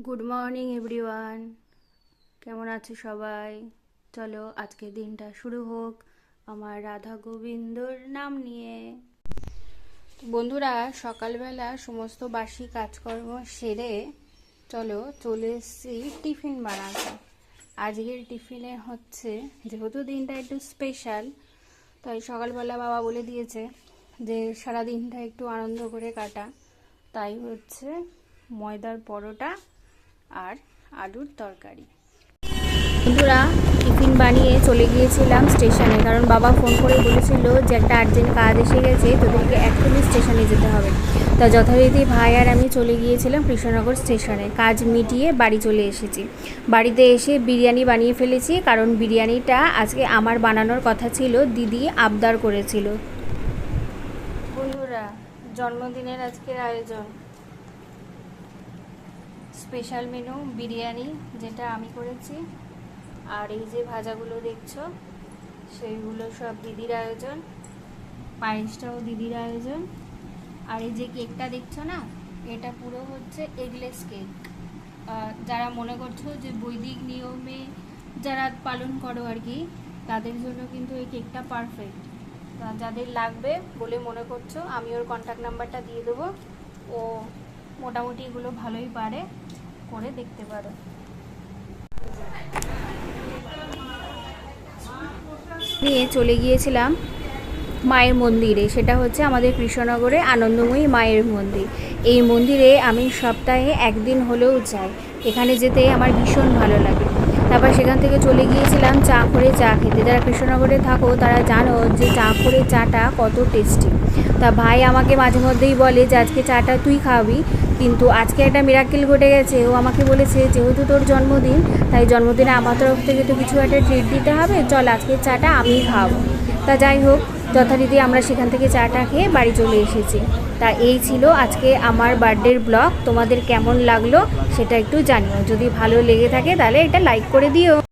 Good morning everyone, কেমন আছো সবাই? চলো আজকে দিনটা শুরু হোক আমার রাধা গোবিন্দর নাম নিয়ে। বন্ধুরা, সকালবেলা সমস্ত বাসি কাজকর্ম সেরে চলো চলে এসেছি টিফিন বানাতে। আজকের টিফিনে হচ্ছে, যেহেতু দিনটা একটু স্পেশাল, তাই সকালবেলা বাবা বলে দিয়েছে যে সারা দিনটা একটু আনন্দ করে কাটা, তাই হচ্ছে ময়দার পরোটা আর আলুর তরকারি। বন্ধুরা, টিফিন বানিয়ে চলে গিয়েছিলাম স্টেশনে, কারণ বাবা ফোন করে বলেছিল যে একটা আর্জেন্ট কাজ এসে গেছে, তোদেরকে এখনই স্টেশনে যেতে হবে। তা যথারীতি ভাই আর আমি চলে গিয়েছিলাম কৃষ্ণনগর স্টেশনে। কাজ মিটিয়ে বাড়ি চলে এসেছি। বাড়িতে এসে বিরিয়ানি বানিয়ে ফেলেছি, কারণ বিরিয়ানিটা আজকে আমার বানানোর কথা ছিল, দিদি আবদার করেছিল। বন্ধুরা, জন্মদিনের আজকের আয়োজন স্পেশাল মেনু বিরিয়ানি, যেটা আমি করেছি, আর এই যে ভাজাগুলো দেখছো সেইগুলো সব দিদির আয়োজন, পায়েসটাও দিদির আয়োজন, আর এই যে কেকটা দেখছো না, এটা পুরো হচ্ছে এগলেস কেক। যারা মনে করছো যে বৈদিক নিয়মে যারা পালন করো আর কি, তাদের জন্য কিন্তু এই কেকটা পারফেক্ট। যাদের লাগবে বলে মনে করছো, আমি ওর কন্ট্যাক্ট নাম্বারটা দিয়ে দেবো। ও মোটামুটি এগুলো ভালোই পারে, করে দেখতে পারো। নিয়ে চলে গিয়েছিলাম মায়ের মন্দিরে, সেটা হচ্ছে আমাদের কৃষ্ণনগরে আনন্দময়ী মায়ের মন্দির। এই মন্দিরে আমি সপ্তাহে একদিন হলেও যাই, এখানে যেতে আমার ভীষণ ভালো লাগে। তারপর সেখান থেকে চলে গিয়েছিলাম চা করে চা খেতে। যারা কৃষ্ণনগরে থাকো তারা জানো যে চা করে চাটা কত টেস্টি। তা ভাই আমাকে মাঝে মধ্যেই বলে যে আজকে চাটা তুই খাওয়াবি, কিন্তু আজকে একটা মিরাকেল ঘটে গেছে। ও আমাকে বলেছে যেহেতু তোর জন্মদিন, তাই জন্মদিনে আমার তরফ থেকে তো কিছু একটা ট্রিট দিতে হবে, চল আজকের চাটা আমিই খাওয়াবো। তা যাই হোক, যথারীতি আমরা সেখান থেকে চাটা খেয়ে বাড়ি চলে এসেছি। তা এই ছিল আজকে আমার বার্থডের ব্লগ। তোমাদের কেমন লাগলো সেটা একটু জানিও। যদি ভালো লেগে থাকে তাহলে এটা লাইক করে দিও।